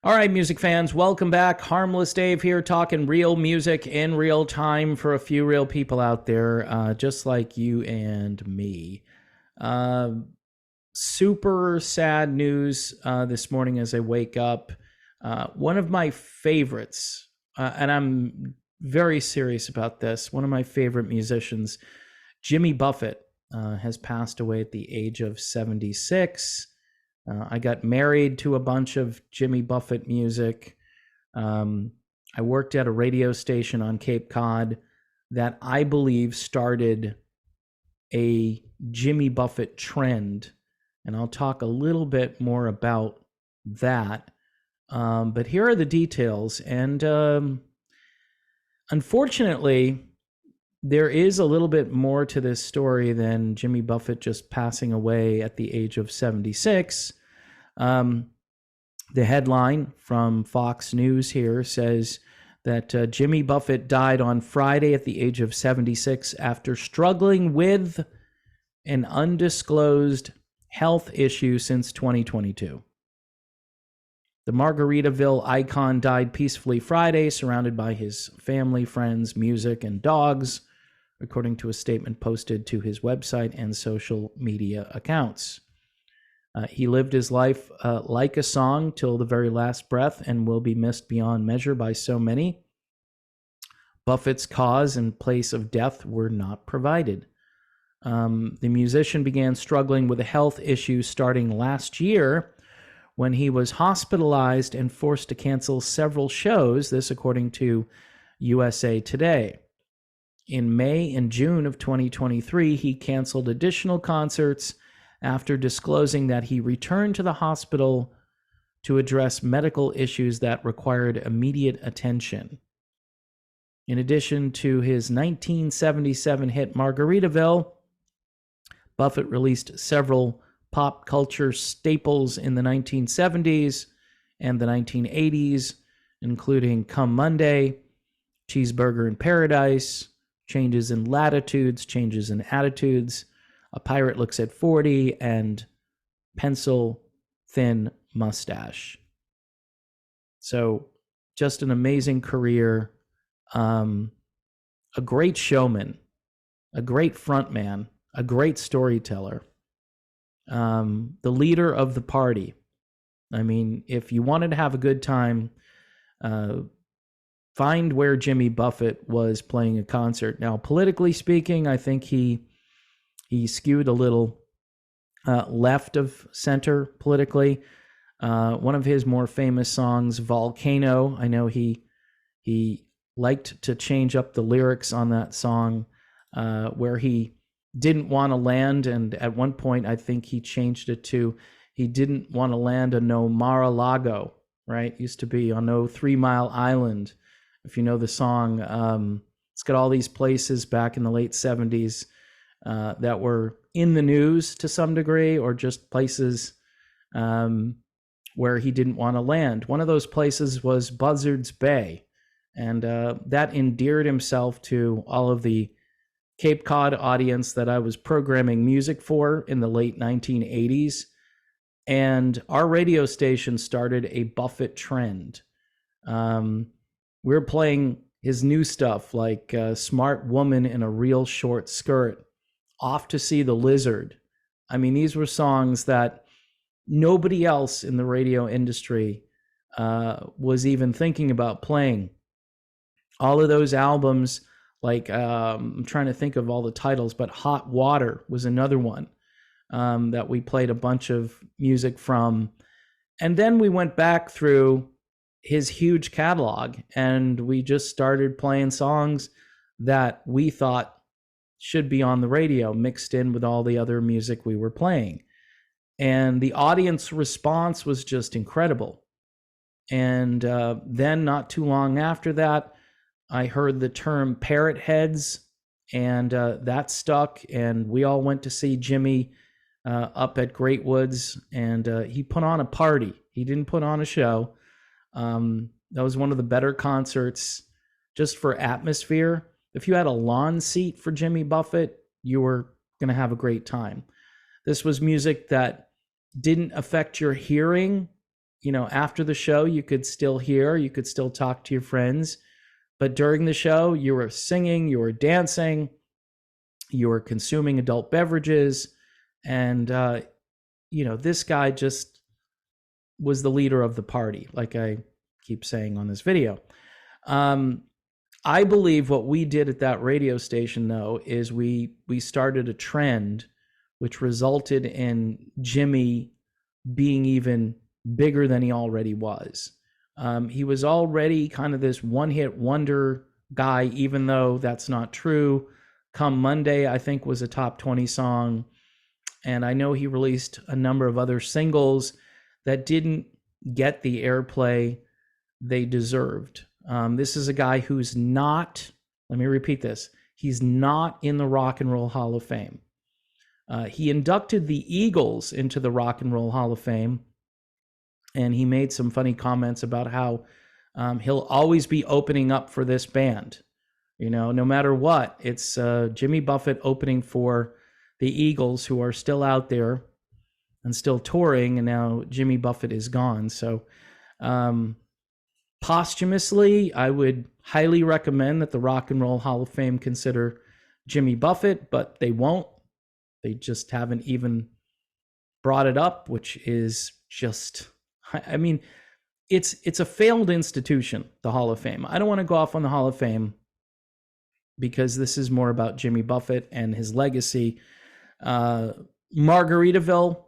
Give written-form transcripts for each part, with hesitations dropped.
All right, music fans, welcome back. Harmless Dave here, talking real music in real time for a few real people out there, just like you and me. Uh, Super sad news this morning as I wake up. One of my favorites, and I'm very serious about this, one of my favorite musicians, Jimmy Buffett, has passed away at the age of 76. I got married to a bunch of Jimmy Buffett music. I worked at a radio station on Cape Cod that I believe started a Jimmy Buffett trend. And I'll talk a little bit more about that. But here are the details. And unfortunately, there is a little bit more to this story than Jimmy Buffett just passing away at the age of 76. The headline from Fox News here says that Jimmy Buffett died on Friday at the age of 76 after struggling with an undisclosed health issue since 2022. The Margaritaville icon died peacefully Friday, surrounded by his family, friends, music, and dogs, according to a statement posted to his website and social media accounts. He lived his life like a song till the very last breath and will be missed beyond measure by so many. Buffett's cause and place of death were not provided. The musician began struggling with a health issue starting last year when he was hospitalized and forced to cancel several shows, this according to USA Today. In May and June of 2023, he canceled additional concerts after disclosing that he returned to the hospital to address medical issues that required immediate attention. In addition to his 1977 hit Margaritaville, Buffett released several pop culture staples in the 1970s and the 1980s, including Come Monday, Cheeseburger in Paradise, Changes in Latitudes, Changes in Attitudes, A Pirate Looks at 40, and Pencil Thin Mustache. So just an amazing career, a great showman, a great frontman, a great storyteller, the leader of the party. I mean, if you wanted to have a good time, find where Jimmy Buffett was playing a concert. Now, politically speaking, I think he skewed a little left of center politically. One of his more famous songs, Volcano, I know he liked to change up the lyrics on that song, where he didn't want to land, and at one point I think he changed it to he didn't want to land on no Mar-a-Lago, right? Used to be on no 3 Mile Island. If you know the song, it's got all these places back in the late 70s that were in the news to some degree, or just places where he didn't want to land. One of those places was Buzzards Bay, and that endeared himself to all of the Cape Cod audience that I was programming music for in the late 1980s. And our radio station started a Buffett trend. We were playing his new stuff like Smart Woman in a Real Short Skirt, Off to See the Lizard. I mean, these were songs that nobody else in the radio industry was even thinking about playing. All of those albums, like I'm trying to think of all the titles, but Hot Water was another one that we played a bunch of music from. And then we went back through his huge catalog and we just started playing songs that we thought should be on the radio, mixed in with all the other music we were playing. And the audience response was just incredible. And then not too long after that, I heard the term parrot heads, and that stuck, and we all went to see Jimmy up at Great Woods, and he put on a party. He didn't put on a show. That was one of the better concerts just for atmosphere. If you had a lawn seat for Jimmy Buffett, you were going to have a great time. This was music that didn't affect your hearing after the show, you could still talk to your friends. But during the show, you were singing, you were dancing, you were consuming adult beverages. And, this guy just was the leader of the party, like I keep saying on this video. I believe what we did at that radio station, though, is we started a trend which resulted in Jimmy being even bigger than he already was. He was already kind of this one-hit wonder guy, even though that's not true. Come Monday, I think, was a top 20 song. And I know he released a number of other singles that didn't get the airplay they deserved. This is a guy who's not, let me repeat this, he's not in the Rock and Roll Hall of Fame. He inducted the Eagles into the Rock and Roll Hall of Fame, and he made some funny comments about how he'll always be opening up for this band. No matter what, it's Jimmy Buffett opening for the Eagles, who are still out there and still touring, and now Jimmy Buffett is gone. So posthumously, I would highly recommend that the Rock and Roll Hall of Fame consider Jimmy Buffett, but they won't. They just haven't even brought it up, which is just, I mean, it's a failed institution, the Hall of Fame. I don't want to go off on the Hall of Fame because this is more about Jimmy Buffett and his legacy. Margaritaville,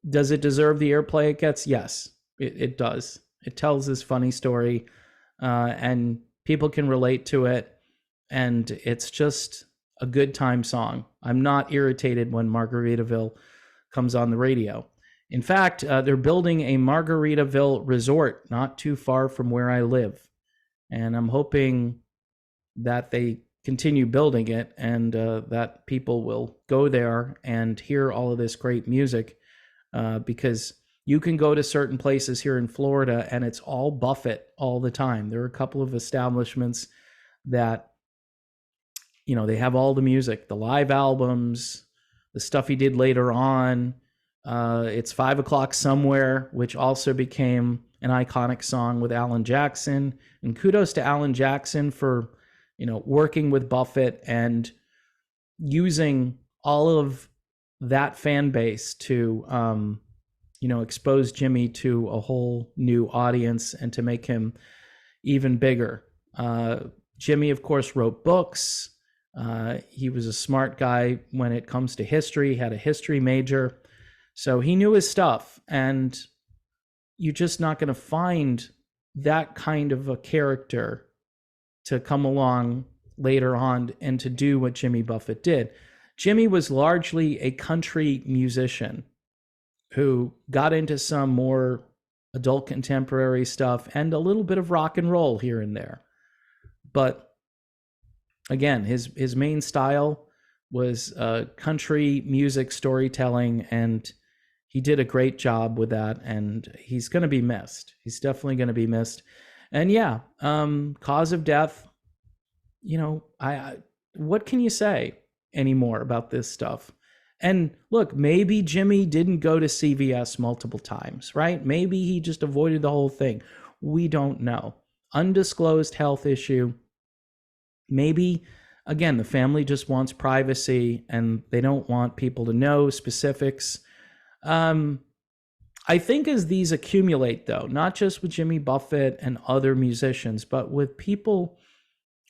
does it deserve the airplay it gets? Yes, it does. It tells this funny story, and people can relate to it, and it's just a good time song. I'm not irritated when Margaritaville comes on the radio. In fact, they're building a Margaritaville resort not too far from where I live, and I'm hoping that they continue building it and that people will go there and hear all of this great music, because you can go to certain places here in Florida and it's all Buffett all the time. There are a couple of establishments that, they have all the music, the live albums, the stuff he did later on. It's 5 o'clock somewhere, which also became an iconic song with Alan Jackson. And kudos to Alan Jackson for, working with Buffett and using all of that fan base to, expose Jimmy to a whole new audience and to make him even bigger. Jimmy, of course, wrote books. He was a smart guy when it comes to history, had a history major. So he knew his stuff, and you're just not going to find that kind of a character to come along later on and to do what Jimmy Buffett did. Jimmy was largely a country musician who got into some more adult contemporary stuff and a little bit of rock and roll here and there. But again, his main style was country music storytelling, and he did a great job with that, and he's going to be missed. He's definitely going to be missed. And yeah, cause of death, what can you say anymore about this stuff? And look, maybe Jimmy didn't go to CVS multiple times, right? Maybe he just avoided the whole thing. We don't know. Undisclosed health issue. Maybe, again, the family just wants privacy and they don't want people to know specifics. I think as these accumulate, though, not just with Jimmy Buffett and other musicians, but with people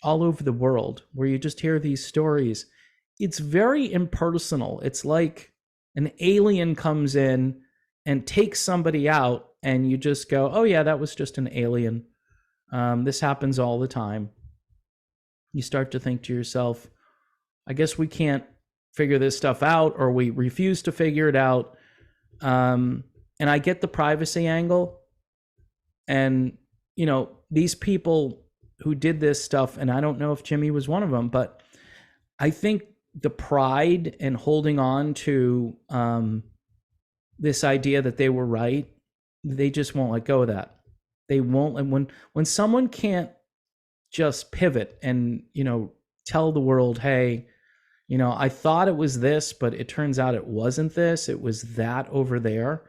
all over the world where you just hear these stories, it's very impersonal. It's like an alien comes in and takes somebody out and you just go, oh yeah, that was just an alien. This happens all the time. You start to think to yourself, I guess we can't figure this stuff out, or we refuse to figure it out. And I get the privacy angle. And, these people who did this stuff, and I don't know if Jimmy was one of them, but I think the pride and holding on to this idea that they were right, they just won't let go of that. They won't. And when someone can't just pivot and, tell the world, hey, I thought it was this, but it turns out it wasn't this, it was that over there.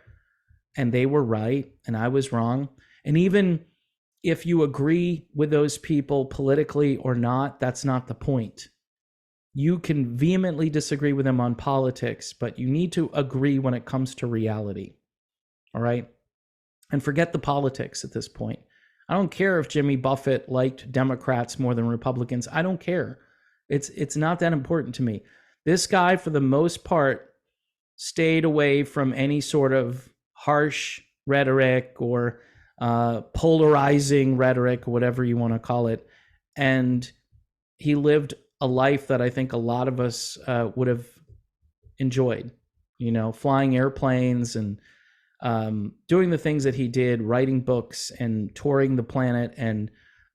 and they were right and I was wrong. And even if you agree with those people politically or not, that's not the point. You can vehemently disagree with them on politics, but you need to agree when it comes to reality. All right? And forget the politics at this point. I don't care if Jimmy Buffett liked Democrats more than Republicans. I don't care. It's not that important to me. This guy, for the most part, stayed away from any sort of harsh rhetoric or polarizing rhetoric, whatever you want to call it. And he lived a life that I think a lot of us would have enjoyed, flying airplanes and doing the things that he did, writing books and touring the planet and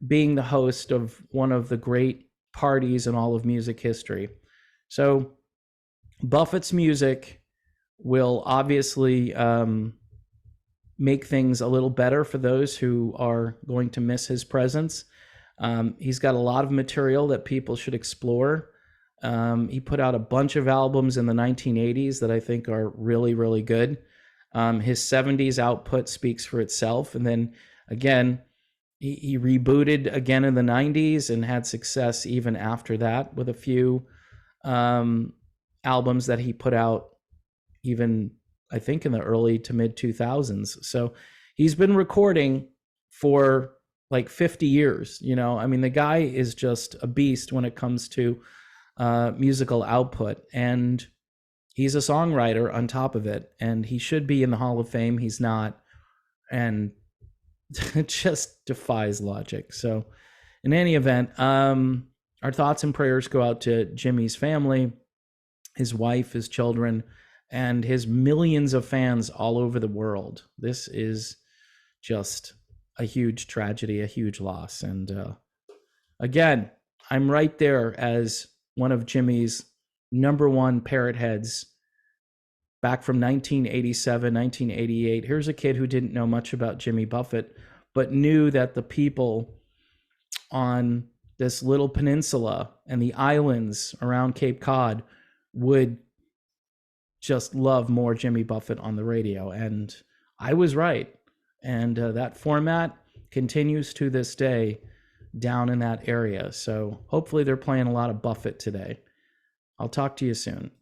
being the host of one of the great parties in all of music history. So Buffett's music will obviously make things a little better for those who are going to miss his presence. He's got a lot of material that people should explore. He put out a bunch of albums in the 1980s that I think are really, really good. His 70s output speaks for itself. And then again, he rebooted again in the 90s and had success even after that with a few albums that he put out even, I think, in the early to mid 2000s. So he's been recording for like 50 years. I mean, the guy is just a beast when it comes to musical output. And he's a songwriter on top of it. And he should be in the Hall of Fame. He's not. And it just defies logic. So in any event, our thoughts and prayers go out to Jimmy's family, his wife, his children, and his millions of fans all over the world. This is just a huge tragedy, a huge loss. And again, I'm right there as one of Jimmy's number one parrot heads back from 1987, 1988. Here's a kid who didn't know much about Jimmy Buffett, but knew that the people on this little peninsula and the islands around Cape Cod would just love more Jimmy Buffett on the radio. And I was right. And that format continues to this day down in that area. So hopefully they're playing a lot of Buffett today. I'll talk to you soon.